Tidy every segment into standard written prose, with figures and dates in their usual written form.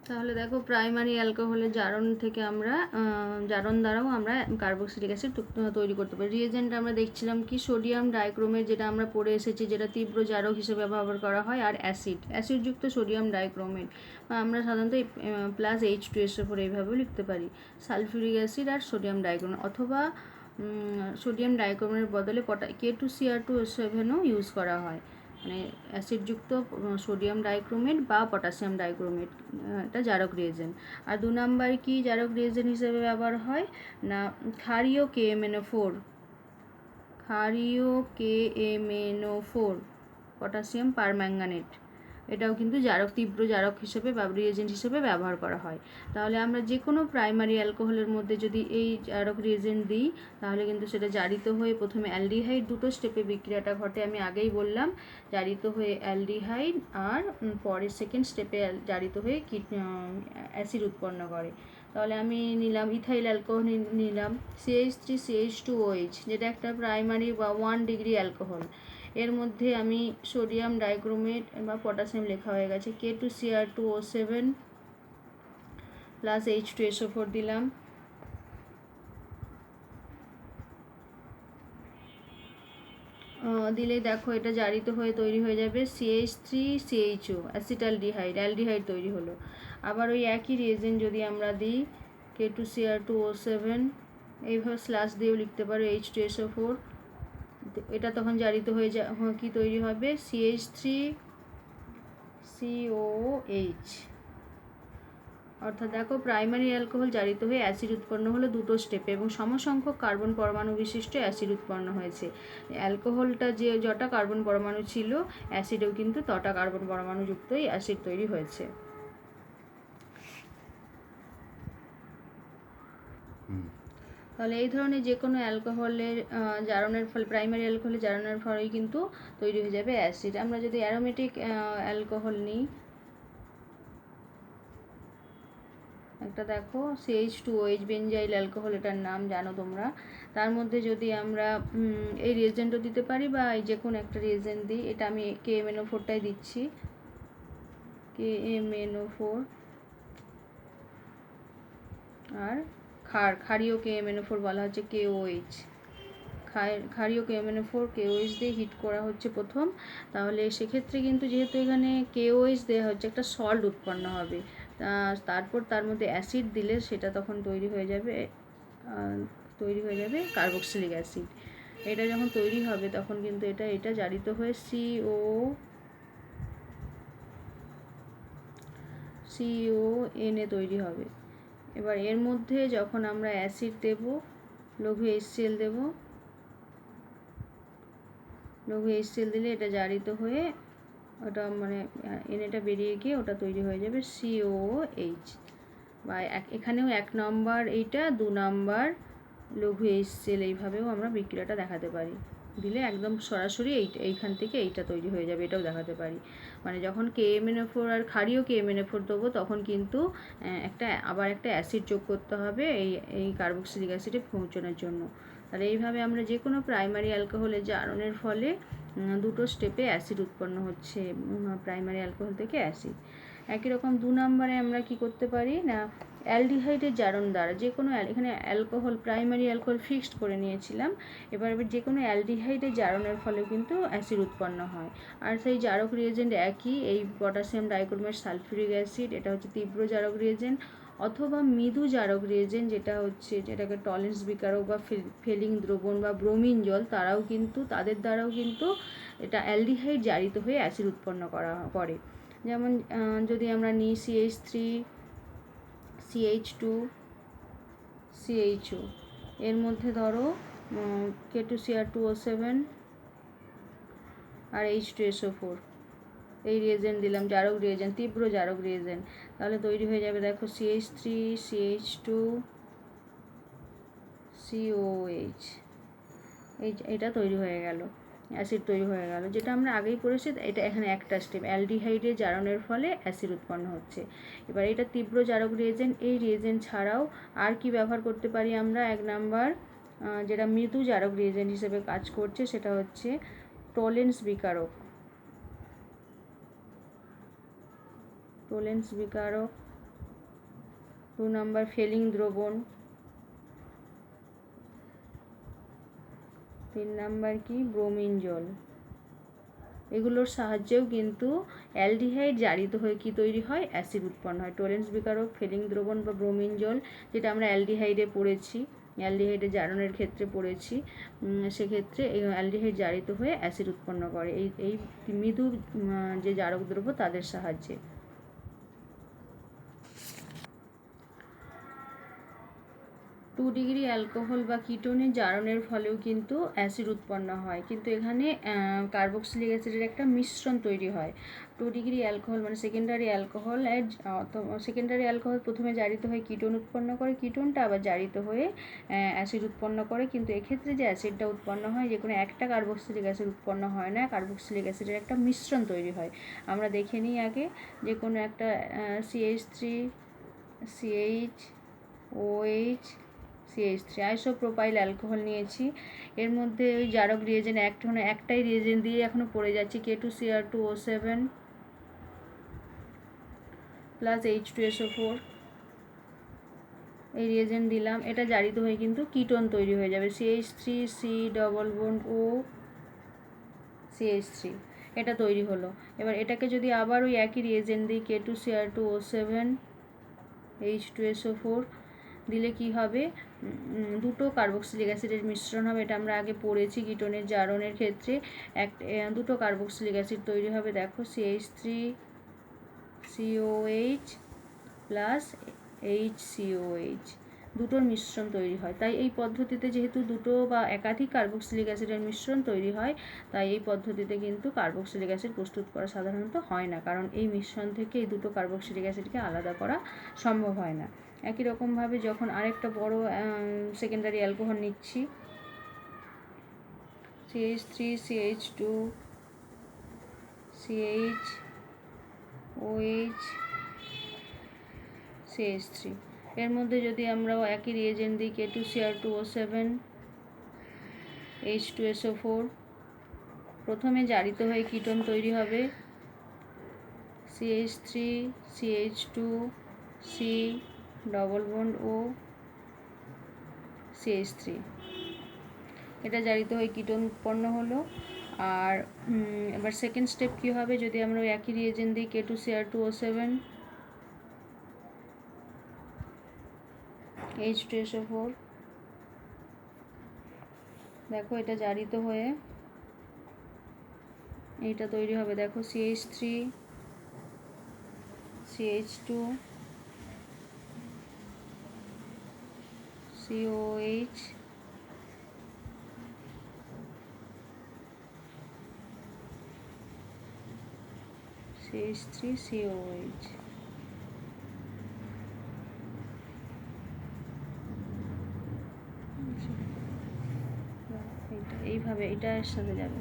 তাহলে দেখো প্রাইমারি অ্যালকোহলের জারণ থেকে আমরা জারণ দ্বারাও আমরা কার্বক্সিলিক অ্যাসিড তৈরি করতে পারি। রিয়েজেন্ট আমরা দেখছিলাম কি সোডিয়াম ডাইক্রোমেট, যেটা আমরা পড়ে এসেছি, যেটা তীব্র জারক হিসেবে ব্যবহার করা হয়, আর অ্যাসিডযুক্ত সোডিয়াম ডাইক্রোমেট, বা আমরা সাধারণত প্লাস H2SO4 এইভাবেও লিখতে পারি। সালফিউরিক অ্যাসিড আর সোডিয়াম ডাইক্রোমেট, অথবা সোডিয়াম ডাইক্রোমেটের বদলে K2Cr2O7ও ইউজ করা হয়, মানে অ্যাসিডযুক্ত সোডিয়াম ডাইক্রোমেট বা পটাশিয়াম ডাইক্রোমেট, এটা জারক রিয়েজেন্ট। আর 2 নাম্বার কি জারক রিয়েজেন্ট হিসেবে ব্যবহার হয় না, ক্ষারীয় KMNO4 পটাশিয়াম পারম্যাঙ্গানেট, এটাও কিন্তু তীব্র জারক হিসেবে বা রিয়েজেন্ট হিসেবে ব্যবহার করা হয়। তাহলে আমরা যে কোনো প্রাইমারি অ্যালকোহলের মধ্যে যদি এই জারক রিয়েজেন্ট দিই, তাহলে কিন্তু সেটা জারিত হয়ে প্রথমে অ্যালডিহাইড, দুটো স্টেপে বিক্রিয়াটা ঘটে, আমি আগেই বললাম, জারিত হয়ে অ্যালডিহাইড, আর পরে সেকেন্ড স্টেপে জারিত হয়ে অ্যাসিড উৎপন্ন করে। তাহলে আমি নিলাম ইথাইল অ্যালকোহল, নিলাম CH3CH2OH, যেটা একটা প্রাইমারি বা 1 ডিগ্রি অ্যালকোহল। এর মধ্যে আমি সোডিয়াম ডাইক্রোমেট বা পটাশিয়াম লেখা হয়ে গেছে, K2Cr2O7 প্লাস H2SO4 দিলাম। দিলেই দেখো এটা জারিত হয়ে তৈরি হয়ে যাবে CH3CHO, অ্যালডিহাইড তৈরি হলো। আবার ওই একই রিয়েজেন্ট যদি আমরা দিই K2Cr2O7, এইভাবে স্ল্যাশ দিয়েও লিখতে পারো H2SO4, এটা তখন জারিত হয়ে কি তৈরি হবে, CH3COOH। অর্থাৎ দেখো প্রাইমারি অ্যালকোহল জারিত হয়ে অ্যাসিড উৎপন্ন হলো দুটো স্টেপে, এবং সমসংখ্যক কার্বন পরমাণু বিশিষ্ট অ্যাসিড উৎপন্ন হয়েছে। অ্যালকোহলটা যে যটা কার্বন পরমাণু ছিল, অ্যাসিডেও কিন্তু তটা কার্বন পরমাণু যুক্তই অ্যাসিড তৈরি হয়েছে। তাহলে এই ধরনের যে কোনো অ্যালকোহলের জারণের ফলে, প্রাইমারি অ্যালকোহলের জারণের ফলেই কিন্তু তৈরি হয়ে যাবে অ্যাসিড। আমরা যদি অ্যারোমেটিক অ্যালকোহল নিই, একটা দেখো CH2OH বেনজাইল অ্যালকোহল, এটার নাম জানো তোমরা। তার মধ্যে যদি আমরা এই রিয়েজেন্টও দিতে পারি বা এই যে কোনো একটা রিয়েজেন্ট দিই, এটা আমি KMNO4টাই দিচ্ছি, KMNO4, আর ক্ষারীয় KMNO4 বলা হচ্ছে KOH। ক্ষারীয় KMNO4 KOH দিয়ে হিট করা হচ্ছে প্রথম। তাহলে সেক্ষেত্রে কিন্তু যেহেতু এখানে KOH দেওয়া হচ্ছে, একটা সল্ট উৎপন্ন হবে, তারপর তার মধ্যে অ্যাসিড দিলে সেটা তখন তৈরি হয়ে যাবে কার্বক্সিলিক অ্যাসিড। এটা যখন তৈরি হবে তখন কিন্তু এটা জারিত হয়ে CONA তৈরি হবে। এবার এর মধ্যে যখন আমরা অ্যাসিড দেব, লঘু HCl দেব, লঘু HCl দিলে এটা জারিত হয়ে ওটা মানে এনএটা বেরিয়ে গিয়ে ওটা তৈরি হয়ে যাবে COOH, বা এখানেও 1 নম্বর এইটা, 2 নম্বর লঘু HCl, এইভাবেও আমরা বিক্রিয়াটা দেখাতে পারি। দিলে একদম সরাসরি এইখান থেকে এইটা তৈরি হয়ে যাবে, এটাও দেখাতে পারি। মানে যখন KMNO4 আর ক্ষারীয় KMNO4 দেবো, তখন কিন্তু আবার একটা অ্যাসিড যোগ করতে হবে এই কার্বক্সিলিক অ্যাসিডে পৌঁছানোর জন্য। তাহলে এইভাবে আমরা যে কোনো প্রাইমারি অ্যালকোহলের জারণের ফলে দুটো স্টেপে অ্যাসিড উৎপন্ন হচ্ছে, প্রাইমারি অ্যালকোহল থেকে অ্যাসিড। একই রকম 2 নম্বরে আমরা কি করতে পারি না, অ্যালডিহাইডের জারণ দ্বারা যে কোনো, এখানে অ্যালকোহল প্রাইমারি অ্যালকোহল ফিক্সড করে নিয়েছিলাম, এবার যে কোনো অ্যালডিহাইডের জারণের ফলেও কিন্তু অ্যাসিড উৎপন্ন হয়। আর সেই জারক রিয়েজেন্ট একই, এই পটাশিয়াম ডাইক্রোমেট সালফিউরিক অ্যাসিড, এটা হচ্ছে তীব্র জারক রিয়েজেন্ট, অথবা মৃদু জারক রিয়েজেন্ট, যেটাকে টলেন্স বিকারক বা ফেলিং দ্রবণ বা ব্রোমিন জল, তাদের দ্বারাও কিন্তু এটা অ্যালডিহাইড জারিত হয়ে অ্যাসিড উৎপন্ন করে। যেমন যদি আমরা নিই CH3CH2CHO, এর মধ্যে ধরো K2Cr2O7 আর H2SO4, এই রিয়েজেন্ট দিলাম, জারক রিয়েজেন্ট, তীব্র জারক রিয়েজেন্ট। তাহলে তৈরি হয়ে যাবে দেখো CH3CH2COH, এটা তৈরি হয়ে গেল, অ্যাসিড তৈরি হয়ে গেল, যেটা আমরা আগেই পড়েছি। এটা এখানে একটা স্টেপ, অ্যালডিহাইডের জারণের ফলে অ্যাসিড উৎপন্ন হচ্ছে। এবার এটা তীব্র জারক রিয়েজেন্ট। এই রিয়েজেন্ট ছাড়াও আর কি ব্যবহার করতে পারি আমরা, 1 নাম্বার যেটা মৃদু জারক রিয়েজেন্ট হিসেবে কাজ করছে, সেটা হচ্ছে টলেন্স বিকারক। 2 নাম্বার ফেলিং দ্রবণ, 3 নাম্বার কি ব্রোমিন জল। এগুলোর সাহায্যেও কিন্তু অ্যালডিহাইড জারিত হয়ে কি তৈরি হয়, অ্যাসিড উৎপন্ন হয়। টোরেন্স বিকারক, ফেলিং দ্রবণ বা ব্রোমিন জল, যেটা আমরা অ্যালডিহাইডে পড়েছি, অ্যালডিহাইডে জারণের ক্ষেত্রে পড়েছি, সেক্ষেত্রে এই অ্যালডিহাইড জারিত হয়ে অ্যাসিড উৎপন্ন করে এই এই মৃদু যে জারক দ্রব্য তাদের সাহায্যে। 2 ডিগ্রি অ্যালকোহল বা কিটোনের জারণের ফলেও কিন্তু অ্যাসিড উৎপন্ন হয়, কিন্তু এখানে কার্বক্সিলিক অ্যাসিডের একটা মিশ্রণ তৈরি হয়। 2 ডিগ্রি অ্যালকোহল মানে সেকেন্ডারি অ্যালকোহল, সেকেন্ডারি অ্যালকোহল প্রথমে জারিত হয়ে কিটোন উৎপন্ন করে, কিটোনটা আবার জারিত হয়ে অ্যাসিড উৎপন্ন করে, কিন্তু এক্ষেত্রে যে অ্যাসিডটা উৎপন্ন হয় যে কোনো একটা কার্বক্সিলিক অ্যাসিড উৎপন্ন হয় না, কার্বক্সিলিক অ্যাসিডের একটা মিশ্রণ তৈরি হয়। আমরা দেখে নিই আগে যে কোনো একটা CH3 CH OH CH3 isopropyl alcohol নিয়েছি, এর মধ্যে ওই জারক রিয়েজেন্ট একটাই রিয়েজেন্ট দিয়ে এখনও পড়ে যাচ্ছি, K2Cr2O7 প্লাস H2SO4, এই রিয়েজেন্ট দিলাম, এটা জারিত হয়ে কিন্তু কিটোন তৈরি হয়ে যাবে, CH3C double bond O CH3, এটা তৈরি হলো। এবার এটাকে যদি আবার ওই একই রিয়েজেন্ট দিই, K2Cr2O7 H2SO4 দিলে কি হবে, দুটো কার্বক্সিলিক অ্যাসিডের মিশ্রণ হবে, এটা আমরা আগে পড়েছি কিটোনের জারণের ক্ষেত্রে। দুটো কার্বক্সিলিক অ্যাসিড তৈরি হবে, দেখো CH3COH প্লাস HCOH, দুটোর মিশ্রণ তৈরি হয়। তাই এই পদ্ধতিতে যেহেতু দুটো বা একাধিক কার্বক্সিলিক অ্যাসিডের মিশ্রণ তৈরি হয়, তাই এই পদ্ধতিতে কিন্তু কার্বক্সিলিক অ্যাসিড প্রস্তুত করা সাধারণত হয় না, কারণ এই মিশ্রণ থেকে এই দুটো কার্বক্সিলিক অ্যাসিডকে আলাদা করা সম্ভব হয় না। একই রকমভাবে যখন আরেকটা বড় সেকেন্ডারি অ্যালকোহল নিচ্ছি, CH3CH2 CHOH CH3, এর মধ্যে যদি আমরা একই রিয়েজেন্ট দিই, K2Cr2O7 H2SO4, প্রথমে জারিত হয়ে কিটোন তৈরি হবে, CH3CH2 C double bond O CH3, এটা জারিত হয়ে কিটোন উৎপন্ন হলো। আর এবার সেকেন্ড স্টেপ কী হবে, যদি আমরা ওই একই রিয়েজেন্ট দিই, K2Cr2O7 H2SO4, দেখো এটা জারিত হয়ে এইটা তৈরি হবে, দেখো CH3 CH2 COH CH3COH, এইভাবে এটা এর সাথে যাবে,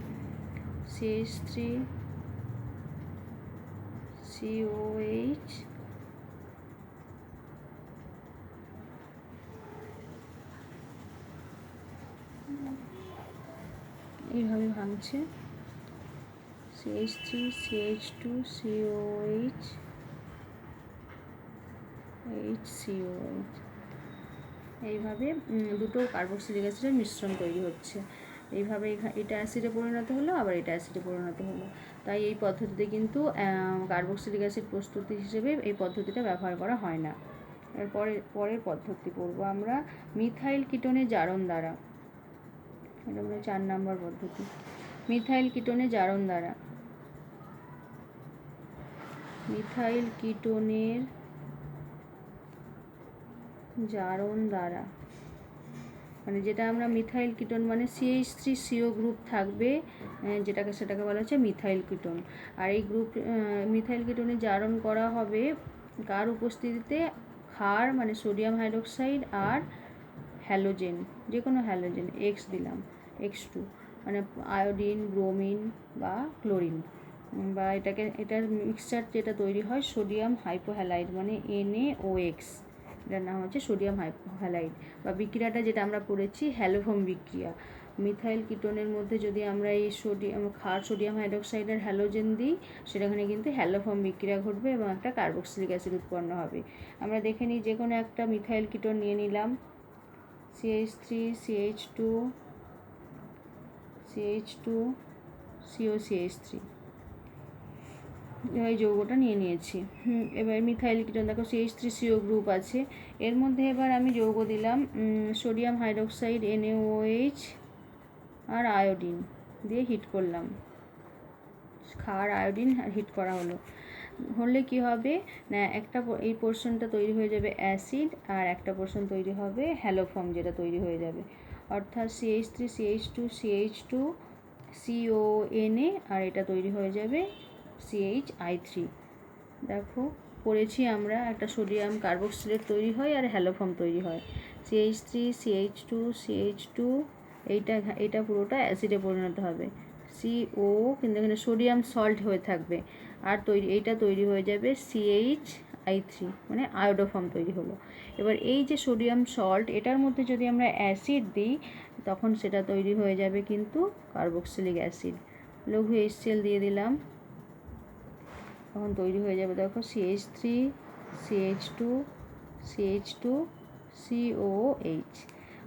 CH3COH এইভাবে ভাঙছে, CH3CH2COH HCOH, এইভাবে দুটো কার্বক্সিলিক অ্যাসিডের মিশ্রণ তৈরি হচ্ছে। এইভাবে এটা অ্যাসিডে পরিণত হলো, আবার এটা অ্যাসিডে পরিণত হলো। তাই এই পদ্ধতিতে কিন্তু কার্বক্সিলিক অ্যাসিড প্রস্তুতি হিসেবে এই পদ্ধতিটা ব্যবহার করা হয় না। পরের পদ্ধতি পড়ব আমরা, মিথাইল কিটোনের জারণ দ্বারা, এটা মানে 4 নম্বর পদ্ধতি। মিথাইল কিটোনের জারণ দ্বারা, মিথাইল কিটোনের জারণ দ্বারা মানে যেটা আমরা মিথাইল কিটোন মানে CH3CO গ্রুপ থাকবে, সেটাকে বলা হচ্ছে মিথাইল কিটোন। আর এই গ্রুপ মিথাইল কিটোনে জারণ করা হবে কার উপস্থিতিতে, ক্ষার মানে সোডিয়াম হাইড্রোক্সাইড আর হ্যালোজেন, যে কোনো হ্যালোজেন, X দিলাম X2, মানে আয়োডিন, ব্রোমিন বা ক্লোরিন, বা এটার মিক্সচার যেটা তৈরি হয় সোডিয়াম হাইপোহ্যালাইড মানে NaOX, এটার নাম হচ্ছে সোডিয়াম হাইপোহ্যালাইড, বা বিক্রিয়াটা যেটা আমরা পড়েছি হ্যালোফর্ম বিক্রিয়া, মিথাইল কিটোনের মধ্যে যদি আমরা এই ক্ষার সোডিয়াম হাইড্রোক্সাইডের হ্যালোজেন দিই, সেখানে কিন্তু হ্যালোফর্ম বিক্রিয়া ঘটবে এবং একটা কার্বক্সিলিক অ্যাসিড উৎপন্ন হবে। আমরা দেখে নিই, যে কোনো একটা মিথাইল কিটোন নিয়ে নিলাম, CH3 CH2 CH2 COCH3, এই যৌগটা নিয়ে নিয়েছি। এবার মিথাইল কিটোন দেখো CH3CO গ্রুপ আছে, এর মধ্যে এবার আমি যৌগ দিলাম সোডিয়াম হাইড্রোক্সাইড NaOH আর আয়োডিন দিয়ে হিট করলাম, ক্ষার আয়োডিন হিট করা হলে কি হবে না, একটা এই পোর্শনটা তৈরি হয়ে যাবে অ্যাসিড আর একটা পোর্শন তৈরি হবে হ্যালোফর্ম, যেটা তৈরি হয়ে যাবে, অর্থাৎ CH3 CH2 CH2 CONA আর এটা তৈরি হয়ে যাবে CHI3। দেখো পড়েছি আমরা, একটা সোডিয়াম কার্বক্সিলেট তৈরি হয় আর হ্যালোফর্ম তৈরি হয়, CH3 CH2 CH2, এইটা পুরোটা অ্যাসিডে পরিণত হবে, CO কিন্তু এখানে সোডিয়াম সল্ট হয়ে থাকবে, আর এইটা তৈরি হয়ে যাবে CHI3, মানে আয়োডোফর্ম তৈরি হলো। এবার এই যে সোডিয়াম সল্ট, এটার মধ্যে যদি আমরা অ্যাসিড দিই, তখন সেটা তৈরি হয়ে যাবে কিন্তু কার্বক্সিলিক অ্যাসিড। লঘু HCl দিয়ে দিলাম, তখন তৈরি হয়ে যাবে দেখো CH3 CH2 CH2 COOH।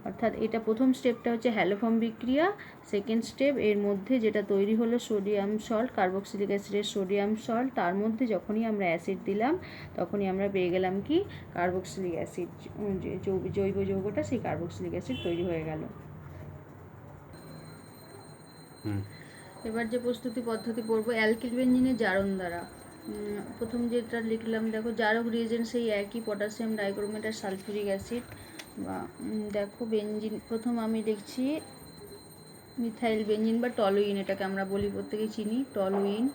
অর্থাৎ এটা প্রথম স্টেপটা হচ্ছে হ্যালোফর্ম বিক্রিয়া, সেকেন্ড স্টেপ এর মধ্যে যেটা তৈরি হলো সোডিয়াম সল্ট, কার্বক্সিলিক অ্যাসিডের সোডিয়াম সল্ট, তার মধ্যে যখনই আমরা অ্যাসিড দিলাম তখনই আমরা পেয়ে গেলাম কি কার্বক্সিলিক অ্যাসিড, জৈব যৌগটা সেই কার্বক্সিলিক অ্যাসিড তৈরি হয়ে গেল। এবার যে প্রস্তুতি পদ্ধতি পড়বো অ্যালকিল বেঞ্জিনের জারণ দ্বারা। প্রথম যেটা লিখলাম দেখো, জারক রিয়েজেন্ট সেই একই, পটাশিয়াম ডাইক্রোমেট আর সালফিউরিক অ্যাসিড। বা দেখো বেঞ্জিন, প্রথম আমি লিখছি মিথাইল বেঞ্জিন বা টলুইন, এটাকে আমরা বলি, প্রত্যেকেই চিনি টলুইন।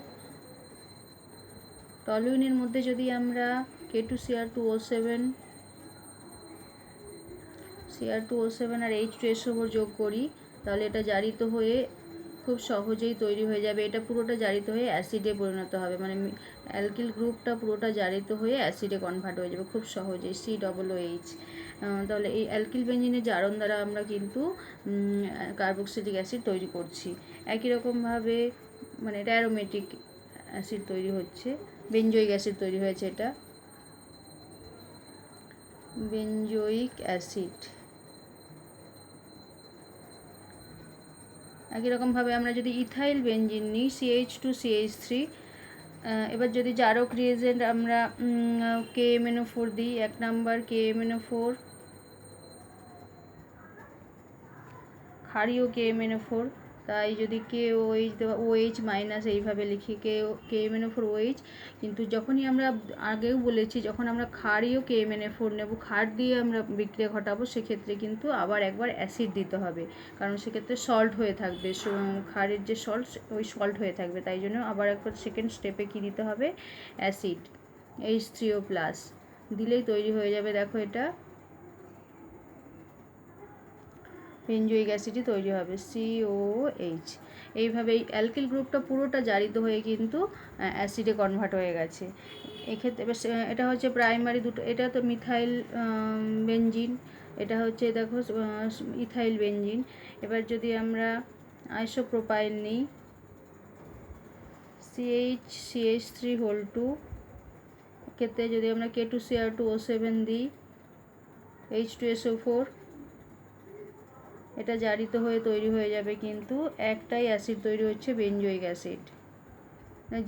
টলুইনের মধ্যে যদি আমরা K2Cr2O7 আর H2SO4 যোগ করি, তাহলে এটা জারিত হয়ে খুব সহজেই তৈরি হয়ে যাবে, এটা পুরোটা জারিত হয়ে অ্যাসিডে পরিণত হবে, মানে অ্যালকিল গ্রুপটা পুরোটা জারিত হয়ে অ্যাসিডে কনভার্ট হয়ে যাবে খুব সহজেই, COOH। তাহলে এই অ্যালকিল বেঞ্জিনের জারণ দ্বারা আমরা কিন্তু কার্বক্সিলিক অ্যাসিড তৈরি করছি। একই রকমভাবে মানে এটা অ্যারোমেটিক অ্যাসিড তৈরি হচ্ছে, বেঞ্জোইক অ্যাসিড তৈরি হয়েছে, এটা বেঞ্জোইক অ্যাসিড। একই রকমভাবে আমরা যদি ইথাইল বেঞ্জিন নিই CH2CH3, এবার যদি জারক রিয়েজেন্ট আমরা KMNO4 দিই, 1 নাম্বার KMNO4, ক্ষারীয় KMNO4, তাই যদি KOH দেওয়া OH মাইনাস এইভাবে লিখি KMNO4OH, কিন্তু যখনই আমরা আগেও বলেছি, যখন আমরা ক্ষারীয় KMNO4 নেব, ক্ষার দিয়ে আমরা বিক্রিয়া ঘটাবো, সেক্ষেত্রে কিন্তু আবার একবার অ্যাসিড দিতে হবে, কারণ সেক্ষেত্রে সল্ট হয়ে থাকবে, ক্ষারের যে সল্ট ওই সল্ট হয়ে থাকবে, তাই জন্য আবার একবার সেকেন্ড স্টেপে কী দিতে হবে, অ্যাসিড H3O+ দিলেই তৈরি হয়ে যাবে। দেখো এটা বেঞ্জোইক অ্যাসিডই তৈরি হবে, COOH। এইভাবে এই অ্যালকিল গ্রুপটা পুরোটা জারিত হয়ে কিন্তু অ্যাসিডে কনভার্ট হয়ে গেছে। এক্ষেত্রে এটা হচ্ছে প্রাইমারি দুটো, এটা তো মিথাইল বেঞ্জিন, এটা হচ্ছে দেখো ইথাইল বেঞ্জিন। এবার যদি আমরা আইসোপ্রোপাইল নিই, CH2 ক্ষেত্রে যদি আমরা K2Cr2O7 দিই, H2SO4, এটা জারিত হয়ে তৈরি হয়ে যাবে কিন্তু একটাই অ্যাসিড তৈরি হচ্ছে, বেঞ্জোইক অ্যাসিড।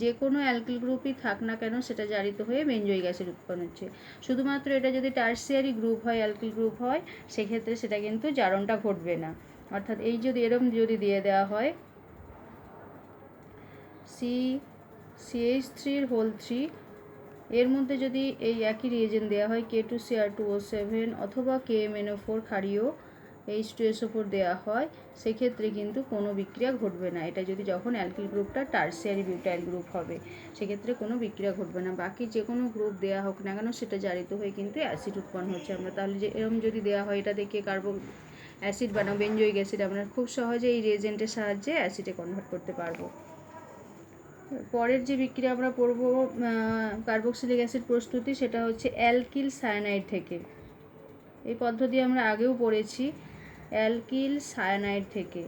যে কোনো অ্যালকিল গ্রুপই থাক না কেন, সেটা জারিত হয়ে বেঞ্জোইক অ্যাসিড উৎপন্ন হচ্ছে। শুধুমাত্র এটা যদি টার্সিয়ারি গ্রুপ হয়, অ্যালকিল গ্রুপ হয়, সেক্ষেত্রে সেটা কিন্তু জারণটা ঘটবে না। অর্থাৎ এই যদি এরকম যদি দিয়ে দেওয়া হয় CH3 এর মধ্যে যদি এই একই রিয়েজেন্ট দেওয়া হয় K2Cr2O7 অথবা KMNO4 ক্ষারীয় H2SO4 দেওয়া হয়, সেক্ষেত্রে কিন্তু কোনো বিক্রিয়া ঘটবে না। এটা যদি যখন অ্যালকিল গ্রুপটা টার্সিয়ারি বিউটাইল গ্রুপ হবে, সেক্ষেত্রে কোনো বিক্রিয়া ঘটবে না। বাকি যে কোনো গ্রুপ দেওয়া হোক না কেন, সেটা জারিত হয়ে কিন্তু অ্যাসিড উৎপন্ন হচ্ছে। আমরা তাহলে যে এরকম যদি দেওয়া হয়, এটা দেখে কার্বন অ্যাসিড বানাবো, বেঞ্জোইক অ্যাসিড, আমরা খুব সহজে এই রিয়েজেন্টের সাহায্যে অ্যাসিডে কনভার্ট করতে পারবো। পরের যে বিক্রিয়া আমরা পড়ব কার্বক্সিলিক অ্যাসিড প্রস্তুতি, সেটা হচ্ছে অ্যালকিল সায়ানাইড থেকে। এই পদ্ধতি আমরা আগেও পড়েছি। অ্যালকিল সায়ানাইড থেকে।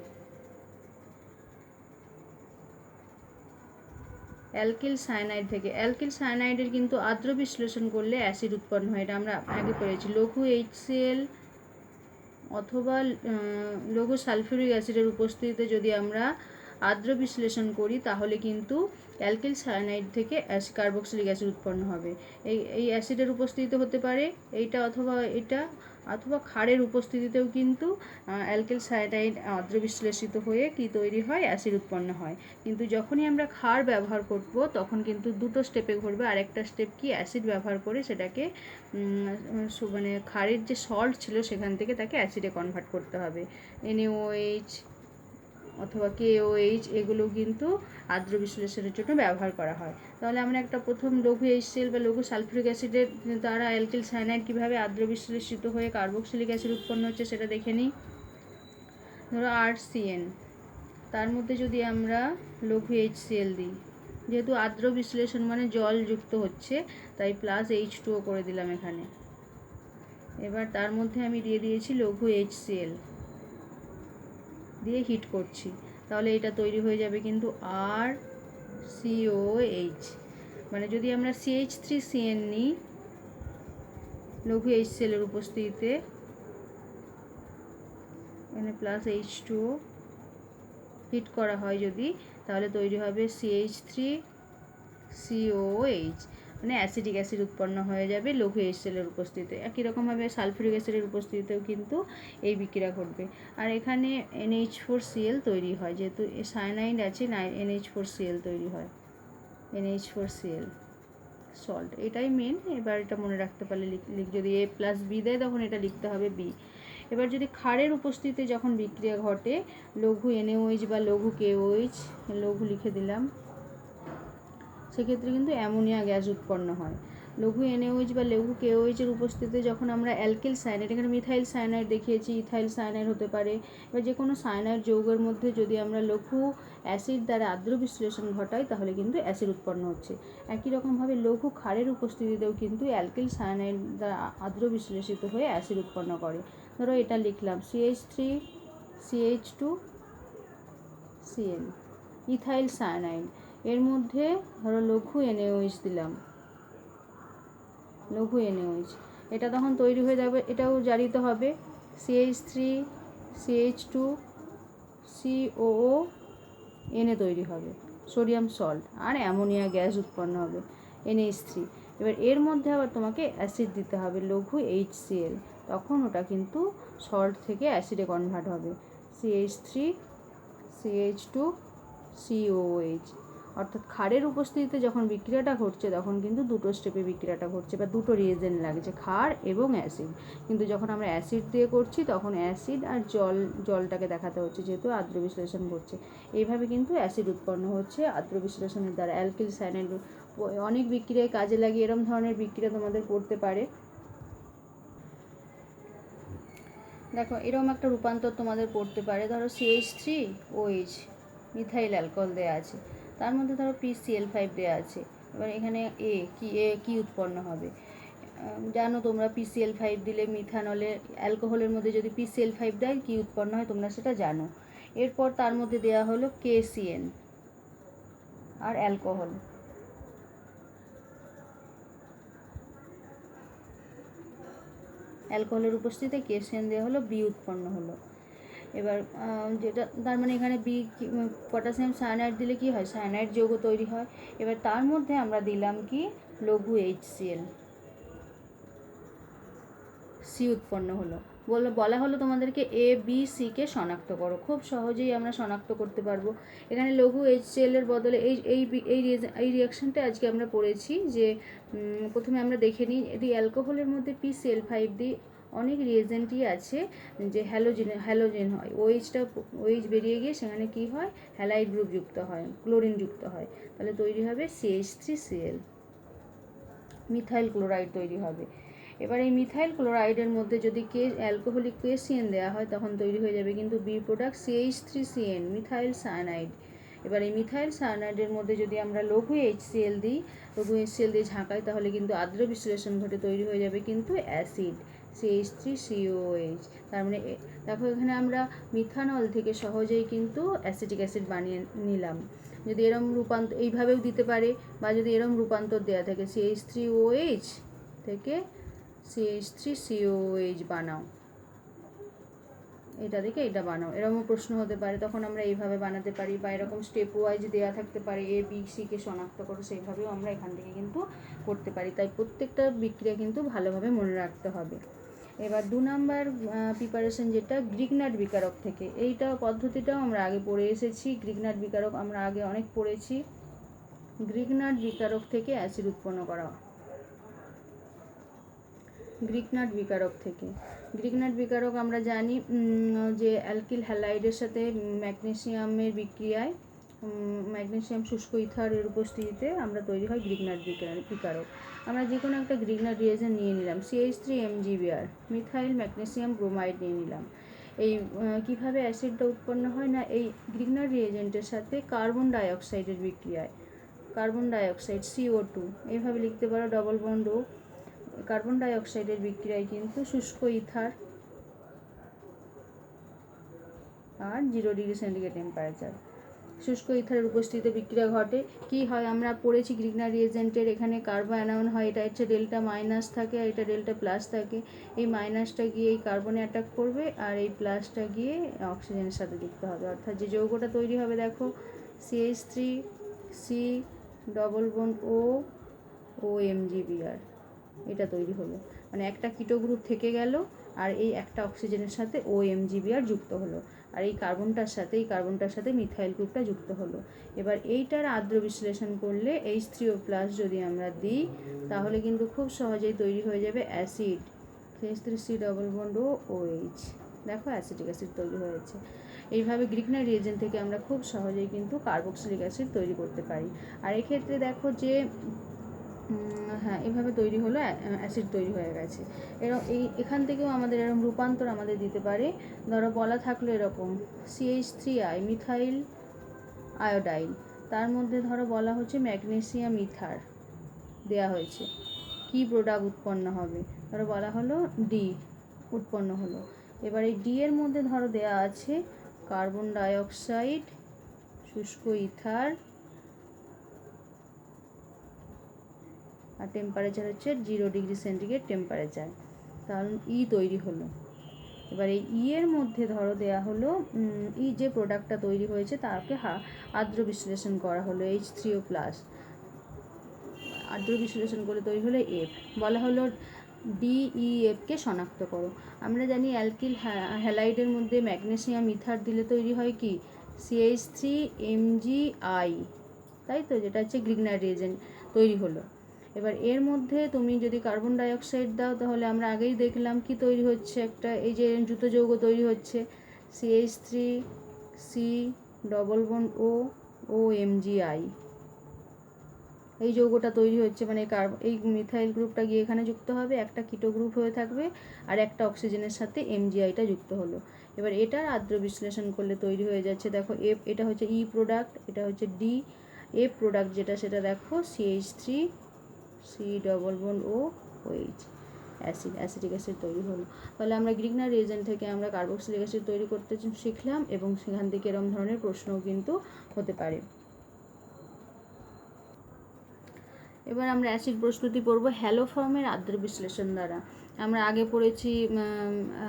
অ্যালকিল সায়ানাইডের কিন্তু আদ্র বিশ্লেষণ করলে অ্যাসিড উৎপন্ন হয়, এটা আমরা আগে পড়েছি। লঘু HCl অথবা লঘু সালফিউরিক অ্যাসিডের উপস্থিতিতে যদি আমরা আদ্র বিশ্লেষণ করি তাহলে কিন্তু অ্যালকিল সায়ানাইড থেকে কার্বক্সিলিক অ্যাসিড উৎপন্ন হবে। এই অ্যাসিডের উপস্থিতিতে হতে পারে এইটা অথবা এটা, অথবা ক্ষারের উপস্থিতিতেও কিন্তু অ্যালকিল সায়ানাইড আদ্র বিশ্লেষিত হয়ে কি তৈরি হয়, অ্যাসিড উৎপন্ন হয়। কিন্তু যখনই আমরা ক্ষার ব্যবহার করব তখন কিন্তু দুটো স্টেপে ঘটবে। আরেকটা স্টেপ কি, অ্যাসিড ব্যবহার করে সেটাকে মানে ক্ষারের যে সল্ট ছিল সেখান থেকে তাকে অ্যাসিডে কনভার্ট করতে হবে। NaOH অথবা KOH এগুলো কিন্তু আদ্র বিশ্লেষণের জন্য ব্যবহার করা হয়। তাহলে আমরা একটা প্রথম লঘু HCl বা লঘু সালফিউরিক অ্যাসিডের দ্বারা অ্যালকিল সায়ানাইড কীভাবে আদ্র বিশ্লেষিত হয়ে কার্বক্সিলিক অ্যাসিড উৎপন্ন হচ্ছে সেটা দেখে নিই। ধরো RCN, তার মধ্যে যদি আমরা লঘু HCl দিই, যেহেতু আদ্র বিশ্লেষণ মানে জল যুক্ত হচ্ছে তাই প্লাস H2O করে দিলাম এখানে। এবার তার মধ্যে আমি দিয়ে দিয়েছি লঘু HCl, দিয়ে হিট করছি, তাহলে এটা তৈরি হয়ে যাবে কিন্তু RCOH। মানে যদি আমরা CH3CN নিই লঘু HCl এর উপস্থিতিতে, এখানে প্লাস H2O হিট করা হয় যদি, তাহলে তৈরি হবে CH3COH, মানে অ্যাসিডিক অ্যাসিড উৎপন্ন হয়ে যাবে লঘু HCl এর উপস্থিতিতে। একই রকমভাবে সালফিউরিক অ্যাসিডের উপস্থিতিতেও কিন্তু এই বিক্রিয়া ঘটবে। আর এখানে NH4Cl তৈরি হয়, যেহেতু সায়ানাইড আছে NH4Cl তৈরি হয়, NH4Cl সল্ট, এটাই মেন। এবার এটা মনে রাখতে পারলে যদি A+B দেয় তখন এটা লিখতে হবে B। এবার যদি ক্ষারের উপস্থিতিতে যখন বিক্রিয়া ঘটে লঘু NaOH বা লঘু KOH, লঘু লিখে দিলাম, সেক্ষেত্রে কিন্তু অ্যামোনিয়া গ্যাস উৎপন্ন হয়। লঘু NaOH বা লঘু KOH এর উপস্থিতিতে যখন আমরা অ্যালকিল সায়ানাইড, এখানে মিথাইল সায়ানাইড দেখিয়েছি, ইথাইল সায়ানাইড হতে পারে, এবার যে কোনো সায়ানাইড যৌগের মধ্যে যদি আমরা লঘু অ্যাসিড দ্বারা আদ্র বিশ্লেষণ ঘটাই তাহলে কিন্তু অ্যাসিড উৎপন্ন হচ্ছে। একই রকমভাবে লঘু ক্ষারের উপস্থিতিতেও কিন্তু অ্যালকিল সায়ানাইড দ্বারা আদ্র বিশ্লেষিত হয়ে অ্যাসিড উৎপন্ন করে। ধরো এটা লিখলাম CH3CH2Cl, ইথাইল সায়ানাইড, এর মধ্যে ধরো লঘু NaOH দিলাম, লঘু NaOH, এটা তখন তৈরি হয়ে যাবে, এটাও জারিত হবে CH3CH2COO তৈরি হবে, সোডিয়াম সল্ট, আর অ্যামোনিয়া গ্যাস উৎপন্ন হবে NH3। এবার এর মধ্যে আবার তোমাকে অ্যাসিড দিতে হবে লঘু HCl, তখন ওটা কিন্তু সল্ট থেকে অ্যাসিডে কনভার্ট হবে CH3CH2COOH। অর্থাৎ ক্ষারের উপস্থিতিতে যখন বিক্রিয়াটা ঘটছে তখন কিন্তু দুটো স্টেপে বিক্রিয়াটা ঘটছে বা দুটো রিয়েজেন্ট লাগছে, ক্ষার এবং অ্যাসিড। কিন্তু যখন আমরা অ্যাসিড দিয়ে করছি তখন অ্যাসিড আর জলটাকে দেখাতে হচ্ছে, যেহেতু আদ্র বিশ্লেষণ ঘটছে। এইভাবে কিন্তু অ্যাসিড উৎপন্ন হচ্ছে আদ্র বিশ্লেষণের দ্বারা। অ্যালকিল সায়ানাইড অনেক বিক্রিয়ায় কাজে লাগে, এরম ধরনের বিক্রিয়া তোমাদের পড়তে পারে। দেখো এরকম একটা রূপান্তর তোমাদের পড়তে পারে, ধরো CH3OH মিথাইল অ্যালকোহল দেওয়া আছে, তার মধ্যে ধরো PCl5 দেওয়া আছে। এবার এখানে কি উৎপন্ন হবে জানো তোমরা, PCl5 দিলে মিথানলে অ্যালকোহলের মধ্যে যদি PCl5 দেয় কি উৎপন্ন হয় তোমরা সেটা জানো। এরপর তার মধ্যে দেওয়া হলো KCN আর অ্যালকোহল, অ্যালকোহলের উপস্থিতিতে KCN দেওয়া হলো, B উৎপন্ন হলো। এবার যেটা তার মানে এখানে বি পটাশিয়াম সায়ানাইড দিলে কি হয়, সায়ানাইড যৌগ তৈরি হয়। এবার তার মধ্যে আমরা দিলাম কি লঘু HCl, সি উৎপন্ন হলো। বলা হলো তোমাদেরকে ABC-কে শনাক্ত করো, খুব সহজেই আমরা শনাক্ত করতে পারবো। এখানে লঘু HCl এর বদলে এই রিয়াকশানটা আজকে আমরা পড়েছি যে প্রথমে আমরা দেখে নিই, এই অ্যালকোহলের মধ্যে PCl5 দিই, অনেক রিয়েজেন্টই আছে যে হ্যালোজেন হয়, OH বেরিয়ে গিয়ে সেখানে কি হয়, হ্যালাইড গ্রুপ যুক্ত হয়, ক্লোরিন যুক্ত হয়, তাহলে তৈরি হবে CH3Cl, মিথাইল ক্লোরাইড তৈরি হবে। এবার এই মিথাইল ক্লোরাইডের মধ্যে যদি অ্যালকোহলিক KCN দেওয়া হয় তখন তৈরি হয়ে যাবে কিন্তু B product CH3CN, methyl cyanide. এবার এই মিথাইল সায়ানাইডের মধ্যে যদি আমরা লঘু HCl দিই, লঘু HCl দিয়ে ঝাঁকাই, তাহলে কিন্তু আদ্র বিশ্লেষণ ঘটে তৈরি হয়ে যাবে কিন্তু অ্যাসিড CH3COOH। তার মানে দেখো এখানে আমরা মিথানল থেকে সহজেই কিন্তু অ্যাসিটিক অ্যাসিড বানিয়ে নিলাম। যদি এরম রূপান্তর এইভাবেও দিতে পারে, বা যদি এরম রূপান্তর দেওয়া থাকে CH3OH থেকে CH3COOH বানাও, এটা থেকে এটা বানাও, এরকমও প্রশ্ন হতে পারে। তখন আমরা এইভাবে বানাতে পারি, বা এরকম স্টেপ ওয়াইজ দেওয়া থাকতে পারে ABC কে শনাক্ত করো, সেইভাবেও আমরা এখান থেকে কিন্তু করতে পারি। তাই প্রত্যেকটা বিক্রিয়া কিন্তু ভালোভাবে মনে রাখতে হবে। এবার 2 নাম্বার প্রিপারেশন যেটা গ্রিগনাট বিকারক থেকে, এইটা পদ্ধতিটাও আমরা আগে পড়ে এসেছি। গ্রিগনাট বিকারক আমরা আগে অনেক পড়েছি। গ্রিগনাট বিকারক থেকে অ্যাসিড উৎপন্ন করা। গ্রিগনাট বিকারক থেকে, গ্রিগনাট বিকারক আমরা জানি যে অ্যালকিল হ্যালাইডের সাথে ম্যাগনেসিয়ামের বিক্রিয়ায় ম্যাগনেসিয়াম শুষ্ক ইথারের উপস্থিতিতে আমরা তৈরি হয় গ্রিগনাট বিকারক। আমরা যে কোনো একটা গ্রিগনাট রিয়েজেন্ট নিয়ে নিলাম, CH3MgBr, মিথাইল ম্যাগনেসিয়াম ব্রোমাইড নিয়ে নিলাম। এই কীভাবে অ্যাসিডটা উৎপন্ন হয় না, এই গ্রিগনাট রিয়েজেন্টের সাথে কার্বন ডাইঅক্সাইডের বিক্রিয়ায়, কার্বন ডাইঅক্সাইড CO2 এইভাবে লিখতে পারো, ডবল বন্ড ও। কার্বন ডাইঅক্সাইডের বিক্রিয়ায় কিন্তু শুষ্ক ইথার আর 0 ডিগ্রি সেন্টিগ্রেড টেম্পারেচার, শুষ্ক ইথারের উপস্থিতিতে বিক্রিয়া ঘটে। কি হয় আমরা পড়েছি গ্রিগনাট রিয়েজেন্টের, এখানে কার্বো অ্যানায়ন হয়, এটা হচ্ছে ডেল্টা মাইনাস থাকে আর এটা ডেল্টা প্লাস থাকে। এই মাইনাসটা গিয়ে এই কার্বনে অ্যাটাক করবে আর এই প্লাসটা গিয়ে অক্সিজেনের সাথে যুক্ত হবে, অর্থাৎ যে যৌগটা তৈরি হবে দেখো CH3C ডবল বন্ড OMgBr, এটা তৈরি হলো। মানে একটা কিটো গ্রুপ থেকে গেল আর এই একটা অক্সিজেনের সাথে OMgBr যুক্ত হলো, আর এই কার্বনটার সাথে মিথাইল গ্রুপটা যুক্ত হলো। এবার এইটার আদ্র বিশ্লেষণ করলে H3O+ যদি আমরা দিই, তাহলে কিন্তু খুব সহজেই তৈরি হয়ে যাবে acid, CH3C double bond OH। দেখো অ্যাসিটিক অ্যাসিড তৈরি হয়েছে। এইভাবে গ্রিগনাট রিয়েজেন্ট থেকে আমরা খুব সহজেই কিন্তু কার্বক্সিলিক অ্যাসিড তৈরি করতে পারি। আর এক্ষেত্রে দেখো যে হ্যাঁ এভাবে তৈরি হলো, অ্যাসিড তৈরি হয়ে গেছে। এখান থেকেও আমাদের এরকম রূপান্তর আমাদের দিতে পারে। ধরো বলা থাকলো এরকম CH3I মিথাইল আয়োডাইন, তার মধ্যে ধরো বলা হচ্ছে ম্যাগনেসিয়াম ইথার দেয়া হয়েছে, কি প্রোডাক্ট উৎপন্ন হবে, ধরো বলা হলো ডি উৎপন্ন হলো। এবার এই ডি এর মধ্যে ধরো দেয়া আছে কার্বন ডাইঅক্সাইড, শুষ্ক ইথার আর টেম্পারেচার হচ্ছে 0 ডিগ্রি সেন্টিগ্রেড টেম্পারেচার, তাহলে ই তৈরি হলো। এবার এই ই এর মধ্যে ধরো দেয়া হলো ই যে প্রোডাক্টটা তৈরি হয়েছে তাকে আদ্র বিশ্লেষণ করা হলো H3O+, আদ্র বিশ্লেষণ করে তৈরি হলো F, বলা হলো DEFকে শনাক্ত করো। আমরা জানি অ্যালকিল হ্যালাইডের মধ্যে ম্যাগনেসিয়াম ইথার দিলে তৈরি হয় কি CH3MgI, তাই তো, যেটা হচ্ছে গ্রিগনাট রিয়েজেন্ট তৈরি হলো। এবার এর মধ্যে তুমি যদি কার্বন ডাইঅক্সাইড দাও, তাহলে আমরা আগেই দেখলাম কি তৈরি হচ্ছে, একটা এই যে যুত যৌগ তৈরি হচ্ছে CH3C ডবল বন্ড OMgI, এই যৌগটা তৈরি হচ্ছে। মানে এই মিথাইল গ্রুপটা গিয়ে এখানে যুক্ত হবে, একটা কিটো গ্রুপ হয়ে থাকবে আর একটা অক্সিজেনের সাথে MgIটা যুক্ত হলো। এবার এটার আদ্র বিশ্লেষণ করলে তৈরি হয়ে যাচ্ছে দেখো F, এটা হচ্ছে ই প্রোডাক্ট, এটা হচ্ছে ডি। F প্রোডাক্ট যেটা সেটা দেখো CH3C double bond OH, acetic acid তৈরি হলো। তাহলে আমরা গ্রিগনাট রিয়েজেন্ট থেকে আমরা কার্বক্সিলিক অ্যাসিড তৈরি করতে শিখলাম, এবং সেখান থেকে এরকম ধরনের প্রশ্নও কিন্তু হতে পারে। এবার আমরা অ্যাসিড প্রস্তুতি পড়ব হ্যালো ফর্মের আদ্র বিশ্লেষণ দ্বারা। আমরা আগে পড়েছি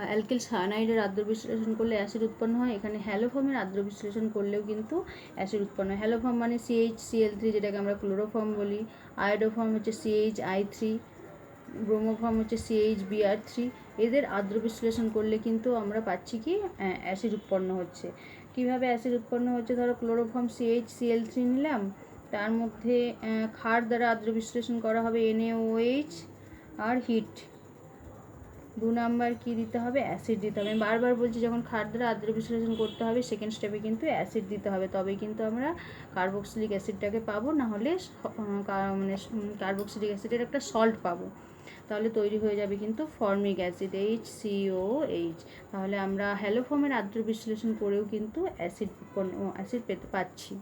অ্যালকিল সায়ানাইডের আদ্র বিশ্লেষণ করলে অ্যাসিড উৎপন্ন হয়, এখানে হ্যালো ফর্মের আদ্র বিশ্লেষণ করলেও কিন্তু অ্যাসিড উৎপন্ন হয়। হ্যালো ফর্ম মানে CHCl3, যেটাকে আমরা ক্লোরোফর্ম বলি, আয়োডো ফর্ম হচ্ছে CHI3, ব্রোমো ফর্ম হচ্ছে CHBr3। এদের আদ্র বিশ্লেষণ করলে কিন্তু আমরা পাচ্ছি কি অ্যাসিড উৎপন্ন হচ্ছে। কিভাবে অ্যাসিড উৎপন্ন হচ্ছে, ধরো ক্লোরোফর্ম CHCl3 নিলাম, তার মধ্যে ক্ষার দ্বারা আদ্র বিশ্লেষণ করা হবে NaOH আর হিট। 2 নাম্বার কি দিতে হবে, অ্যাসিড দিতে হবে। আমি বারবার বলছি যখন ক্ষার দ্বারা আদ্র বিশ্লেষণ করতে হবে সেকেন্ড স্টেপে কিন্তু অ্যাসিড দিতে হবে, তবেই কিন্তু আমরা কার্বক্সিলিক অ্যাসিডটাকে পাবো, না হলে মানে কার্বক্সিলিক অ্যাসিডের একটা সল্ট পাবো, তাহলে তৈরি হয়ে যাবে কিন্তু ফর্মিক অ্যাসিড HCOH। তাহলে আমরা হ্যালো ফর্মের আদ্র বিশ্লেষণ করেও কিন্তু অ্যাসিড পেতে পাচ্ছি।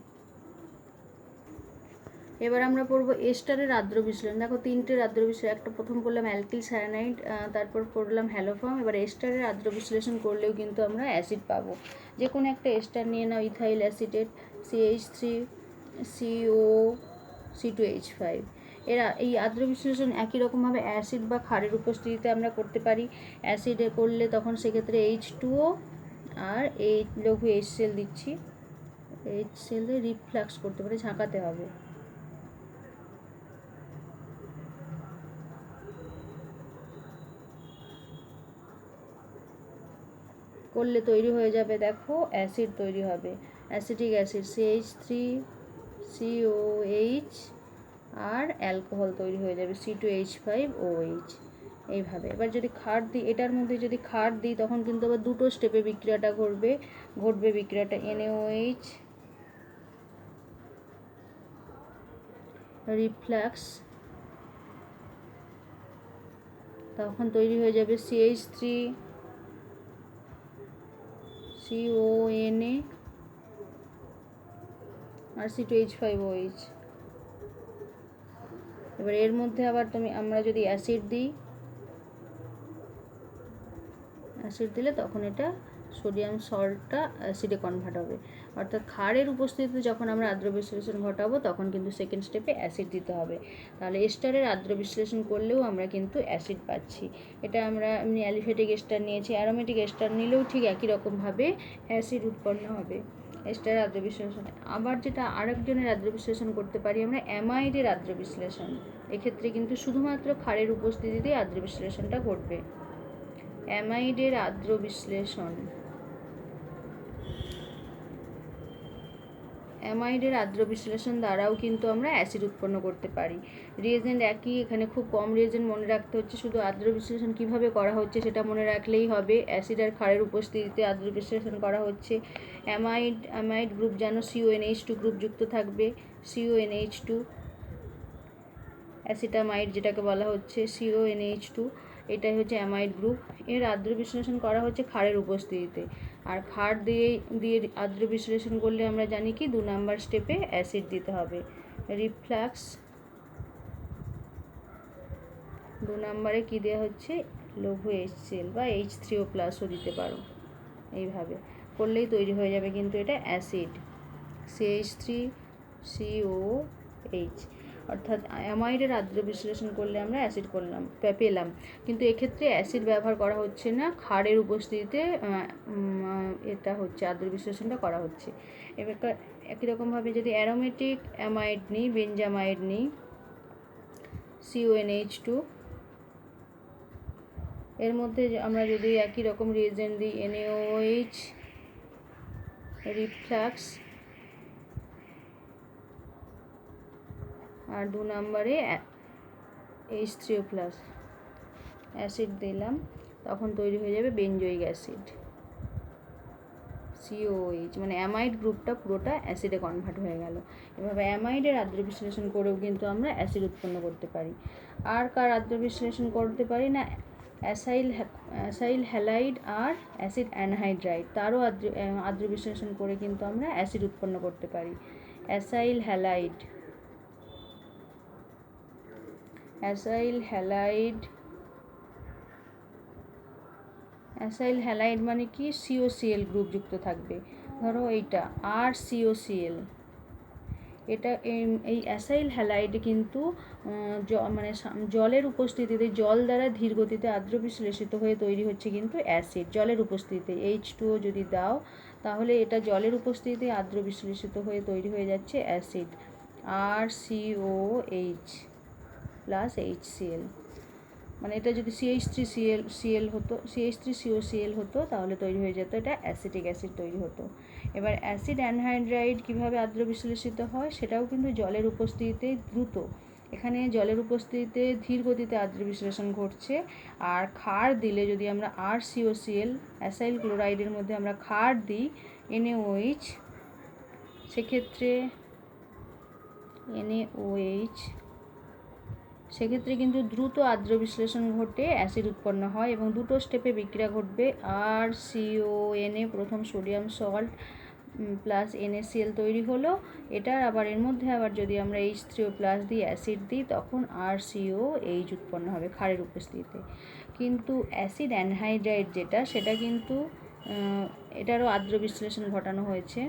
এবার আমরা পড়বো এস্টারের আদ্র বিশ্লেষণ। দেখো তিনটে আদ্র বিশ্লেষণ, একটা প্রথম করলাম অ্যালকিল সায়ানাইড, তারপর করলাম হ্যালোফর্ম। এবার এস্টারের আদ্র বিশ্লেষণ করলেও কিন্তু আমরা অ্যাসিড পাবো। যে কোনো একটা এস্টার নিয়ে নাও, ইথাইল অ্যাসিটেট, CH3CO C2H5। এরা এই আদ্র বিশ্লেষণ একই রকমভাবে অ্যাসিড বা ক্ষারের উপস্থিতিতে আমরা করতে পারি। অ্যাসিডে করলে তখন সেক্ষেত্রে H2O আর এই লঘু HCl দিচ্ছি, HCl রিফ্লাক্স করতে পারে, ঝাঁকাতে হবে। করলে তৈরি হয়ে যাবে, দেখো অ্যাসিড তৈরি হবে, অ্যাসিটিক অ্যাসিড CH3COH আর অ্যালকোহল তৈরি হয়ে যাবে C2H5OH। এইভাবে এবার যদি ক্ষার দিই, এটার মধ্যে যদি ক্ষার দিই তখন কিন্তু আবার দুটো স্টেপে বিক্রিয়াটা ঘটবে বিক্রিয়াটা NaOH রিফ্লাক্স, তখন তৈরি হয়ে যাবে CH3CONA আর C2H5OH। এবার এর মধ্যে আবার আমরা যদি অ্যাসিড দিলে তখন এটা সোডিয়াম সল্টটা অ্যাসিডে কনভার্ট হবে। অর্থাৎ ক্ষারের উপস্থিতিতে যখন আমরা আদ্র বিশ্লেষণ ঘটাবো তখন কিন্তু সেকেন্ড স্টেপে অ্যাসিড দিতে হবে। তাহলে এস্টারের আদ্র বিশ্লেষণ করলেও আমরা কিন্তু অ্যাসিড পাচ্ছি। এটা আমরা এমনি অ্যালিফ্যাটিক এস্টার নিয়েছি, অ্যারোমেটিক এস্টার নিলেও ঠিক একই রকমভাবে অ্যাসিড উৎপন্ন হবে এস্টারের আদ্র বিশ্লেষণে। আবার যেটা আরেকজনের আদ্র বিশ্লেষণ করতে পারি আমরা, অ্যামাইডের আদ্র বিশ্লেষণ। এক্ষেত্রে কিন্তু শুধুমাত্র ক্ষারের উপস্থিতিতেই আদ্র বিশ্লেষণটা ঘটবে। অ্যামাইডের আদ্র বিশ্লেষণ, অ্যামাইডের আদ্র বিশ্লেষণ দ্বারাও কিন্তু আমরা অ্যাসিড উৎপন্ন করতে পারি। রিয়েজেন্ট একই, এখানে খুব কম রিয়েজেন্ট মনে রাখতে হচ্ছে, শুধু আদ্র বিশ্লেষণ কীভাবে করা হচ্ছে সেটা মনে রাখলেই হবে। অ্যাসিড আর ক্ষারের উপস্থিতিতে আদ্র বিশ্লেষণ করা হচ্ছে। অ্যামাইড গ্রুপ যেন CONH2 গ্রুপ যুক্ত থাকবে, CONH2 অ্যাসিটামাইড যেটাকে বলা হচ্ছে CONH2, এটাই হচ্ছে অ্যামাইড গ্রুপ। এর আদ্র বিশ্লেষণ করা হচ্ছে ক্ষারের উপস্থিতিতে। আর ক্ষার দিয়ে আদ্র বিশ্লেষণ করলে আমরা জানি কি 2 নাম্বার স্টেপে অ্যাসিড দিতে হবে, রিফ্লাক্স। 2 নাম্বারে কী দেওয়া হচ্ছে, লঘু HCl বা H3O+ দিতে পারো। এইভাবে করলেই তৈরি হয়ে যাবে কিন্তু এটা অ্যাসিড, CH3COH। অর্থাৎ অ্যামাইডের আদ্র বিশ্লেষণ করলে আমরা অ্যাসিড পেলাম, কিন্তু এক্ষেত্রে অ্যাসিড ব্যবহার করা হচ্ছে না, ক্ষারের উপস্থিতিতে এটা হচ্ছে আদ্র বিশ্লেষণটা করা হচ্ছে। এবার একই রকমভাবে যদি অ্যারোমেটিক অ্যামাইড নিই, বেঞ্জামাইড নিই, CONH2, এর মধ্যে আমরা যদি একই রকম রিয়েজেন্ট দিই, NaOH রিফ্লাক্স, আর 2 নাম্বারে H3O+ অ্যাসিড দিলাম, তখন তৈরি হয়ে যাবে বেঞ্জোইক অ্যাসিড COOH, মানে অ্যামাইড গ্রুপটা পুরোটা অ্যাসিডে কনভার্ট হয়ে গেল। এভাবে অ্যামাইডের আদ্র বিশ্লেষণ করেও কিন্তু আমরা অ্যাসিড উৎপন্ন করতে পারি। আর কার আদ্র বিশ্লেষণ করতে পারি না, অ্যাসাইল হ্যালাইড আর অ্যাসিড অ্যানহাইড্রাইড, তারও আদ্র বিশ্লেষণ করে কিন্তু আমরা অ্যাসিড উৎপন্ন করতে পারি। অ্যাসাইল হ্যালাইড মানে কি, COCl গ্রুপ যুক্ত থাকবে। ধরো এইটা RCOCl, এটা এই অ্যাসাইল হ্যালাইড কিন্তু মানে জলের উপস্থিতিতে, জল দ্বারা ধীর গতিতে আদ্র বিশ্লেষিত হয়ে তৈরি হচ্ছে কিন্তু অ্যাসিড। জলের উপস্থিতিতে H2O যদি দাও তাহলে এটা জলের উপস্থিতিতে আদ্র বিশ্লেষিত হয়ে তৈরি হয়ে যাচ্ছে অ্যাসিড, RCOH প্লাস HCl। মানে এটা যদি CH3COCl হতো তাহলে তৈরি হয়ে যেত এটা অ্যাসিটিক অ্যাসিড তৈরি হতো। এবার অ্যাসিড অ্যানহাইড্রাইড কীভাবে আদ্র বিশ্লেষিত হয় সেটাও কিন্তু জলের উপস্থিতিতে দ্রুত, এখানে জলের উপস্থিতিতে ধীর গতিতে আদ্র বিশ্লেষণ ঘটছে। আর ক্ষার দিলে যদি আমরা RCOCl, অ্যাসাইল ক্লোরাইডের মধ্যে আমরা ক্ষার দিই NaOH, সেক্ষেত্রে সেক্ষেত্রে কিন্তু দ্রুত আদ্র বিশ্লেষণ ঘটে অ্যাসিড উৎপন্ন হয় এবং দুটো স্টেপে বিক্রিয়া ঘটবে। RCONA প্রথম সোডিয়াম সল্ট প্লাস NaCl তৈরি হলো। এটার আবার এর মধ্যে আবার যদি আমরা H3O প্লাস দিই, অ্যাসিড দিই, তখন RCOH উৎপন্ন হবে ক্ষারের উপস্থিতিতে। কিন্তু অ্যাসিড অ্যানহাইড্রাইড যেটা, সেটা কিন্তু এটারও আদ্র বিশ্লেষণ ঘটানো হয়েছে।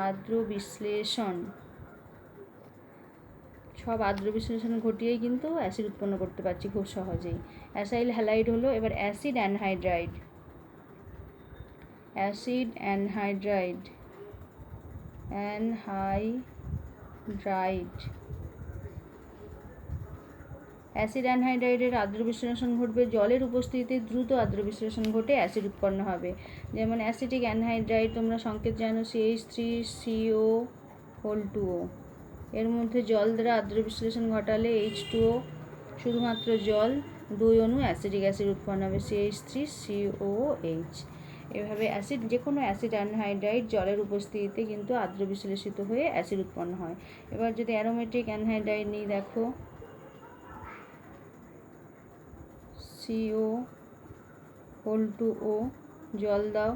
আদ্র বিশ্লেষণ, সব আদ্র বিশ্লেষণ ঘটিয়েই কিন্তু অ্যাসিড উৎপন্ন করতে পারছি খুব সহজেই। অ্যাসাইল হ্যালাইড হলো এবার acid anhydride. Acid anhydride, acid অ্যানহাইড্রাইডের আদ্র বিশ্লেষণ ঘটবে জলের উপস্থিতিতে, দ্রুত আদ্র বিশ্লেষণ ঘটে অ্যাসিড উৎপন্ন হবে। যেমন অ্যাসিটিক অ্যানহাইড্রাইড তোমরা সংকেত জানো, CH3CO2O। এর মধ্যে জল দ্বারা আদ্র বিশ্লেষণ ঘটালে H2O, শুধুমাত্র জল, 2 অণু অ্যাসিটিক অ্যাসিড উৎপন্ন হবে, CH3COOH। এভাবে অ্যাসিড, যে কোনো অ্যাসিড অ্যানহাইড্রাইড জলের উপস্থিতিতে কিন্তু আদ্র বিশ্লেষিত হয়ে অ্যাসিড উৎপন্ন হয়। এবার যদি অ্যারোমেটিক অ্যানহাইড্রাইড নিই, দেখো CO2O, জল দাও,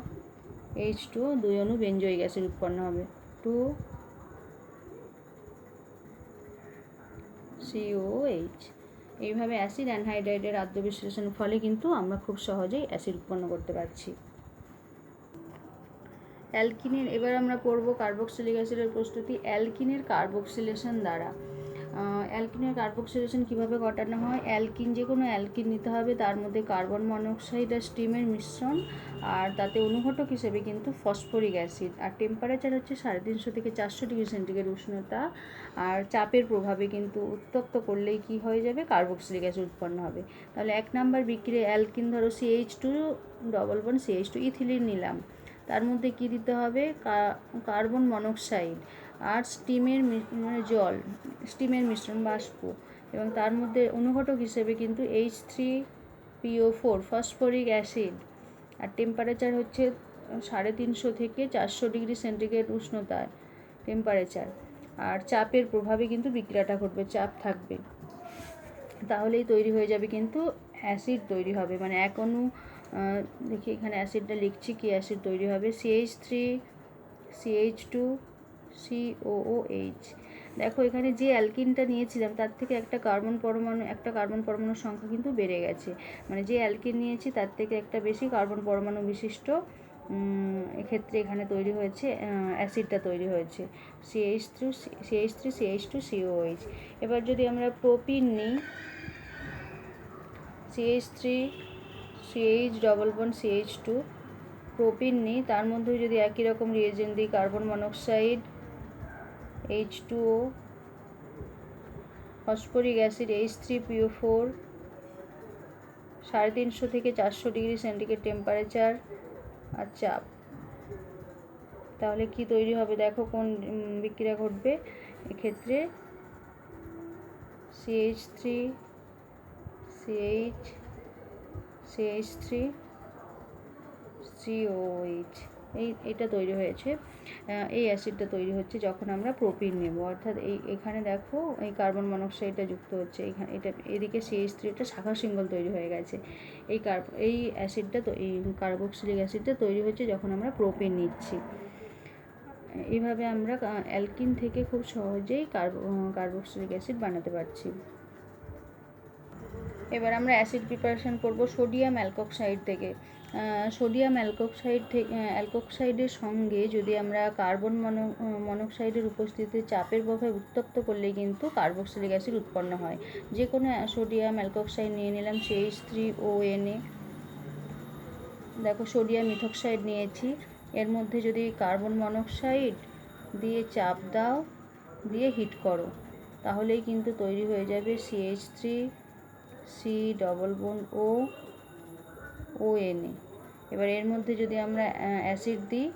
H2O, 2 অণু বেঞ্জয়িক অ্যাসিড উৎপন্ন হবে, 2COH। এইভাবে অ্যাসিড অ্যানহাইড্রাইডের আদ্র বিশ্লেষণের ফলে কিন্তু আমরা খুব সহজেই অ্যাসিড উৎপন্ন করতে পারছি। অ্যালকিনের, এবার আমরা পড়ব কার্বক্সিলিক অ্যাসিডের প্রস্তুতি অ্যালকিনের কার্বক্সিলেশন দ্বারা। অ্যালকিনের কার্বক্সিলেশন কীভাবে ঘটানো হয়? অ্যালকিন, যে কোনো অ্যালকিন নিতে হবে, তার মধ্যে কার্বন মনোক্সাইড আর স্টিমের মিশ্রণ, আর তাতে অনুঘটক হিসেবে কিন্তু ফসফরিক অ্যাসিড, আর টেম্পারেচার হচ্ছে 350 থেকে 400 ডিগ্রি সেন্টিগ্রেড উষ্ণতা, আর চাপের প্রভাবে কিন্তু উত্তপ্ত করলেই কি হয়ে যাবে? কার্বক্সিলিক অ্যাসিড উৎপন্ন হবে। তাহলে 1 নম্বর বিক্রিয়া অ্যালকিন, ধরো CH2 double bond CH2 ethylene নিলাম, তার মধ্যে কি দিতে হবে? কার্বন মনোক্সাইড আর স্টিমের জল, স্টিমের মিশ্রণ, বাষ্প, এবং তার মধ্যে অনুঘটক হিসেবে কিন্তু H3PO4 ফসফরিক অ্যাসিড, আর টেম্পারেচার হচ্ছে 350 থেকে 400 ডিগ্রি সেন্টিগ্রেড উষ্ণতায় টেম্পারেচার, আর চাপের প্রভাবে কিন্তু বিক্রিয়াটা ঘটবে, চাপ থাকবে, তাহলেই তৈরি হয়ে যাবে কিন্তু অ্যাসিড তৈরি হবে। মানে এক অণু, দেখি এখানে অ্যাসিডটা লিখছি, কি অ্যাসিড তৈরি হবে? CH3CH2COOH। দেখো এখানে যে অ্যালকিনটা নিয়েছিলাম তার থেকে একটা কার্বন পরমাণুর সংখ্যা কিন্তু বেড়ে গেছে, মানে যে অ্যালকিন নিয়েছি তার থেকে একটা বেশি কার্বন পরমাণু বিশিষ্ট এক্ষেত্রে এখানে তৈরি হয়েছে, অ্যাসিডটা তৈরি হয়েছে, CH3CH2COOH। এবার যদি আমরা প্রোপিন নিই, CH3CH double bond CH2, propene নিই, তার মধ্যেও যদি একই রকম রিয়েজেন্ট দিই, carbon monoxide, H2O, phosphoric acid H3PO4, 350 থেকে 400 ডিগ্রি সেন্টিগ্রেড টেম্পারেচার আর চাপ, তাহলে কি তৈরি হবে? দেখো কোন বিক্রিয়া ঘটবে এক্ষেত্রে? CH3CH3COOH, এইটা তৈরি হয়েছে, এই অ্যাসিডটা তৈরি হচ্ছে যখন আমরা প্রোপিন নেব, অর্থাৎ এখানে দেখো এই কার্বন মনোক্সাইডটা যুক্ত হচ্ছে, এখানে এটা এদিকে CH3 একটা শাখা সিঙ্গল তৈরি হয়ে গেছে, এই অ্যাসিডটা, এই কার্বক্সিলিক অ্যাসিডটা তৈরি হচ্ছে যখন আমরা প্রোপিন নিচ্ছি। এইভাবে আমরা অ্যালকিন থেকে খুব সহজেই কার্বক্সিলিক অ্যাসিড বানাতে পারছি। এবার আমরা অ্যাসিড প্রিপারেশন করব সোডিয়াম অ্যালকক্সাইড থেকে। সোডিয়াম অ্যালকক্সাইডের সঙ্গে যদি আমরা কার্বন মনোক্সাইডের উপস্থিতিতে চাপের প্রভাবে উত্তপ্ত করলে কিন্তু কার্বক্সিলিক অ্যাসিড উৎপন্ন হয়। যে কোনো সোডিয়াম অ্যালকক্সাইড নিয়ে নিলাম, CH3ONA, দেখো সোডিয়াম মিথক্সাইড নিয়েছি, এর মধ্যে যদি কার্বন মনোক্সাইড দিয়ে চাপ দাও, দিয়ে হিট করো, তাহলেই কিন্তু তৈরি হয়ে যাবে CH3C ডবল বন্ড ONA। এবার এর মধ্যে যদি আমরা অ্যাসিড দিই,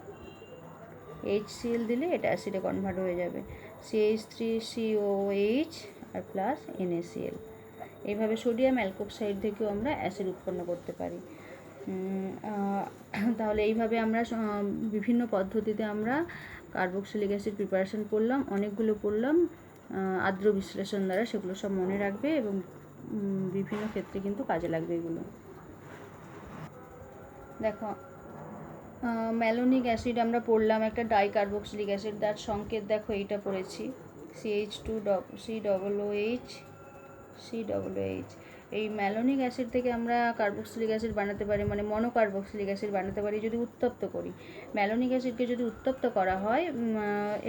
HCl দিলে এটা অ্যাসিডে কনভার্ট হয়ে যাবে, CH3COOH আর প্লাস NaCl। এইভাবে সোডিয়াম অ্যালকক্সাইড থেকেও আমরা অ্যাসিড উৎপন্ন করতে পারি। তাহলে এইভাবে আমরা বিভিন্ন পদ্ধতিতে আমরা কার্বক্সিলিক অ্যাসিড প্রিপারেশন করলাম, অনেকগুলো পড়লাম আদ্র বিশ্লেষণ দ্বারা, সেগুলো সব মনে রাখবে এবং বিভিন্ন ক্ষেত্রে কিন্তু কাজে লাগবে এগুলো। দেখো ম্যালোনিক অ্যাসিড আমরা পড়লাম একটা ডাইকার্বক্সিলিক অ্যাসিড, তার সংকেত দেখো এইটা পড়েছি CH2COOH। এই ম্যালোনিক অ্যাসিড থেকে আমরা কার্বক্সিলিক অ্যাসিড বানাতে পারি, মানে মনোকার্বক্সিলিক অ্যাসিড বানাতে পারি যদি উত্তপ্ত করি। ম্যালোনিক অ্যাসিডকে যদি উত্তপ্ত করা হয়,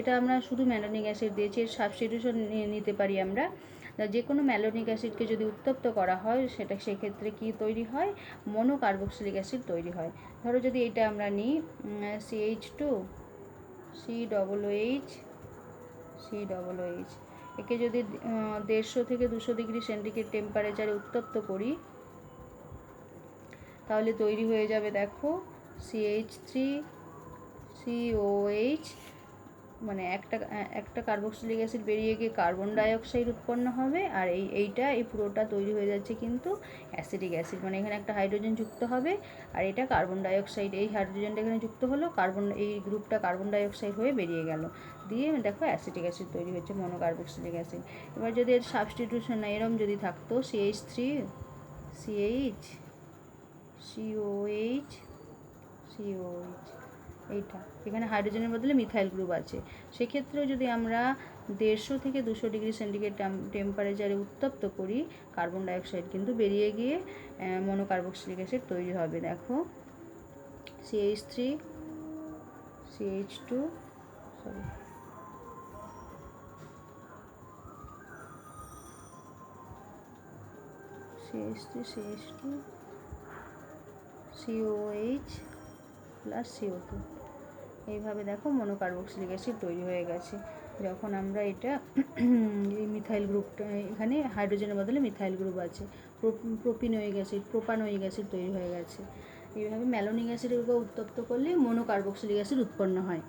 এটা আমরা শুধু ম্যালোনিক অ্যাসিড দিয়েছি, এর সাবস্টিটিউশন নিতে পারি আমরা। যে কোনো ম্যালোনিক অ্যাসিডকে যদি উত্তপ্ত করা হয় সেক্ষেত্রে কি তৈরি হয়, মনোকার্বক্সিলিক অ্যাসিড তৈরি হয়। ধরো যদি এটা আমরা নিই CH2COOH, একে যদি 150 থেকে 200 ডিগ্রি সেন্টিগ্রেড টেম্পারেচারে উত্তপ্ত করি, তাহলে তৈরি হয়ে যাবে দেখো CH3COH, মানে একটা কার্বক্সিলিক অ্যাসিড বেরিয়ে গিয়ে কার্বন ডাইঅক্সাইড উৎপন্ন হবে, আর এই পুরোটা তৈরি হয়ে যাচ্ছে কিন্তু অ্যাসিটিক অ্যাসিড, মানে এখানে একটা হাইড্রোজেন যুক্ত হবে আর এটা কার্বন ডাইঅক্সাইড, এই হাইড্রোজেনটা এখানে যুক্ত হলো, এই গ্রুপটা কার্বন ডাইঅক্সাইড হয়ে বেরিয়ে গেল, দিয়ে দেখো অ্যাসিটিক অ্যাসিড তৈরি হচ্ছে, মনোকার্বক্সিলিক অ্যাসিড। এবার যদি এর সাবস্টিটিউশন না এরম যদি থাকতো CH3CH COH, এইটা এখানে হাইড্রোজেনের বদলে মিথাইল গ্রুপ আছে, সেক্ষেত্রেও যদি আমরা 150 থেকে 200 ডিগ্রি সেন্টিগ্রেড টেম্পারেচারে উত্তপ্ত করি, কার্বন ডাইঅক্সাইড কিন্তু বেরিয়ে গিয়ে মনোকার্বক্সিলিক অ্যাসিড তৈরি হবে। দেখো CH3CH2 CH3CH2COH প্লাস CO2, এইভাবে দেখো মনোকার্বক্সিলিক অ্যাসিড তৈরি হয়ে গেছে। যখন আমরা এটা এই মিথাইল গ্রুপটা, এখানে হাইড্রোজেনের বদলে মিথাইল গ্রুপ আছে, প্রোপানোয়িক অ্যাসিড তৈরি হয়ে গেছে। এইভাবে ম্যালোনিক অ্যাসিডকে উত্তপ্ত করলে মনোকার্বক্সিলিক অ্যাসিড উৎপন্ন হয়।